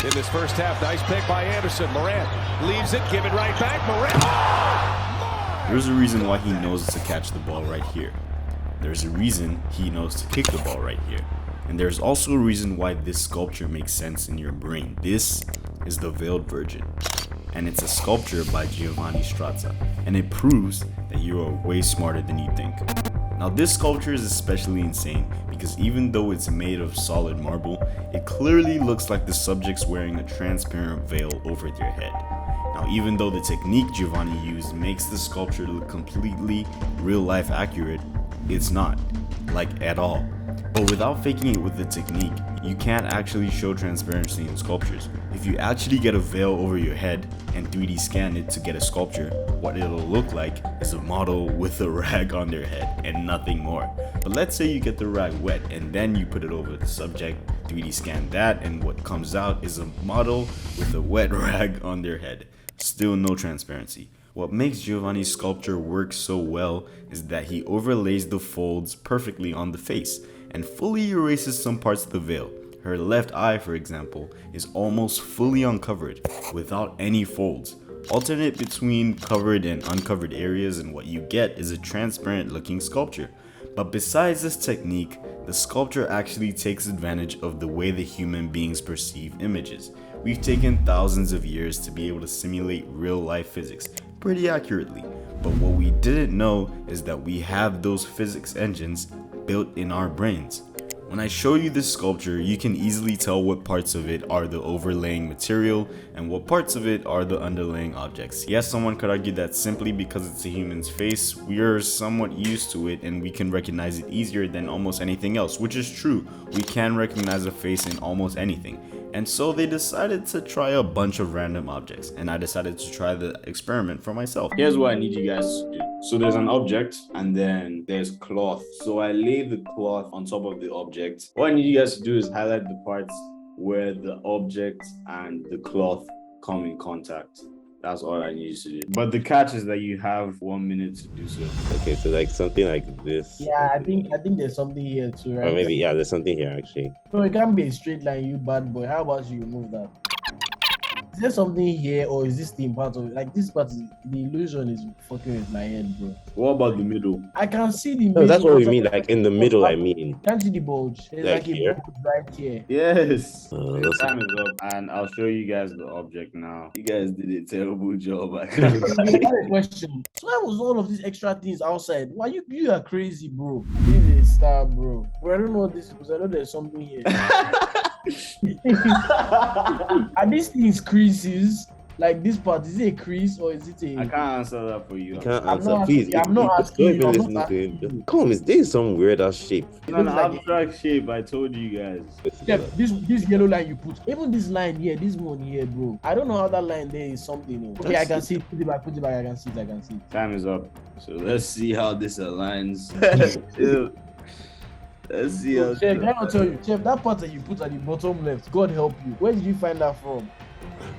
in this first half. Nice pick by Anderson. Morant leaves it, give it right back. Morant. There's a reason why he knows to catch the ball right here. There's a reason he knows to kick the ball right here. And there's also a reason why this sculpture makes sense in your brain. This is the Veiled Virgin. And it's a sculpture by Giovanni Strazza. And it proves that you are way smarter than you think. Now this sculpture is especially insane because even though it's made of solid marble, it clearly looks like the subject's wearing a transparent veil over their head. Now even though the technique Giovanni used makes the sculpture look completely real life accurate, it's not, like at all. But without faking it with the technique, you can't actually show transparency in sculptures. If you actually get a veil over your head and 3D scan it to get a sculpture, what it'll look like is a model with a rag on their head and nothing more. But let's say you get the rag wet and then you put it over the subject, 3D scan that, and what comes out is a model with a wet rag on their head. Still no transparency. What makes Giovanni's sculpture work so well is that he overlays the folds perfectly on the face and fully erases some parts of the veil. Her left eye, for example, is almost fully uncovered without any folds. Alternate between covered and uncovered areas, and what you get is a transparent looking sculpture. But besides this technique, the sculpture actually takes advantage of the way the human beings perceive images. We've taken thousands of years to be able to simulate real life physics pretty accurately, but what we didn't know is that we have those physics engines built in our brains. When I show you this sculpture, you can easily tell what parts of it are the overlaying material and what parts of it are the underlying objects. Yes, someone could argue that simply because it's a human's face, we are somewhat used to it and we can recognize it easier than almost anything else, which is true. We can recognize a face in almost anything. And so they decided to try a bunch of random objects, and I decided to try the experiment for myself. Here's what I need you guys to do. So there's an object and then there's cloth. So I lay the cloth on top of the object. What I need you guys to do is highlight the parts where the object and the cloth come in contact. That's all I need you to do. But the catch is that you have 1 minute to do so. Okay, so like something like this. Yeah, I think there's something here too, right? Or maybe, yeah, there's something here actually. No, it can't be a straight line, you bad boy. How about you remove that? Is there something here, or is this thing part of it? Like this part, the illusion is fucking with my head, bro. What about the middle? I can see the middle. No, that's what we mean, like in the middle, I mean. Can't see the bulge. There's Like like a here? bulge right here. Yes. Let's see. Time is up, and I'll show you guys the object now. You guys did a terrible job. I have a question. So why was all of these extra things outside? Why you are crazy, bro? This is a star, bro. But I don't know what this is because I know there's something here. Are these things creases? Like this part, is it a crease or is it a? I can't answer that for you. You can't I'm answer, not please. asking- I'm not asking Don't you, even I'm listen not to asking him. you. Come on, this is some weird ass shape. It's an looks like a- abstract shape. I told you guys. Yeah, this yellow line you put, even this line here, this one here, bro. I don't know how that line there is something. Okay, I can see it. Put it back. I can see it. Time is up. So let's see how this aligns. Let's see how. Chef, let me tell you, Chef, that part that you put at the bottom left, God help you. Where did you find that from?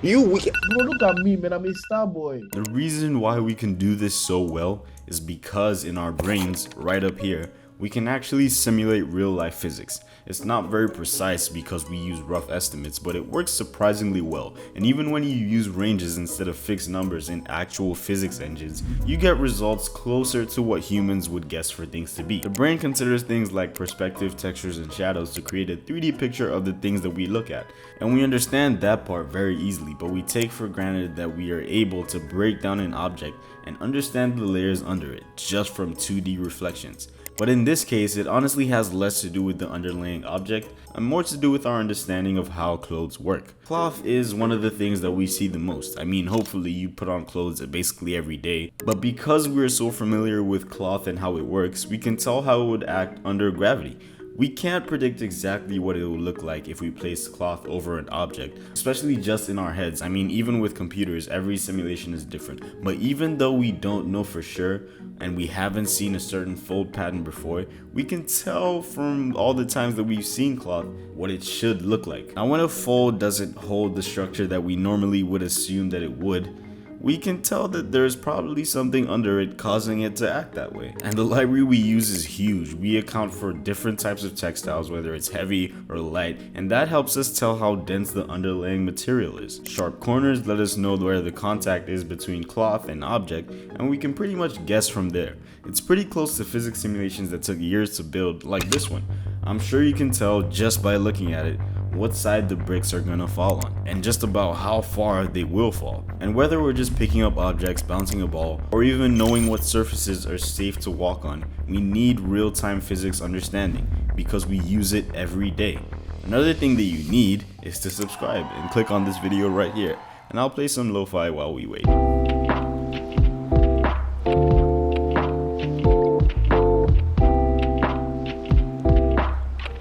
You wicked. Bro, look at me, man. I'm a star boy. The reason why we can do this so well is because in our brains, right up here, we can actually simulate real life physics. It's not very precise because we use rough estimates, but it works surprisingly well. And even when you use ranges instead of fixed numbers in actual physics engines, you get results closer to what humans would guess for things to be. The brain considers things like perspective, textures, and shadows to create a 3D picture of the things that we look at. And we understand that part very easily, but we take for granted that we are able to break down an object and understand the layers under it just from 2D reflections. But in this case, it honestly has less to do with the underlying object and more to do with our understanding of how clothes work. Cloth is one of the things that we see the most. I mean, hopefully you put on clothes basically every day, but because we're so familiar with cloth and how it works, we can tell how it would act under gravity. We can't predict exactly what it will look like if we place cloth over an object, especially just in our heads. I mean, even with computers, every simulation is different. But even though we don't know for sure, and we haven't seen a certain fold pattern before, we can tell from all the times that we've seen cloth what it should look like. Now, when a fold doesn't hold the structure that we normally would assume that it would, we can tell that there's probably something under it causing it to act that way. And the library we use is huge. We account for different types of textiles, whether it's heavy or light, and that helps us tell how dense the underlying material is. Sharp corners let us know where the contact is between cloth and object, and we can pretty much guess from there. It's pretty close to physics simulations that took years to build, like this one. I'm sure you can tell just by looking at it what side the bricks are gonna fall on, and just about how far they will fall. And whether we're just picking up objects, bouncing a ball, or even knowing what surfaces are safe to walk on, we need real-time physics understanding, because we use it every day. Another thing that you need is to subscribe and click on this video right here, and I'll play some lo-fi while we wait.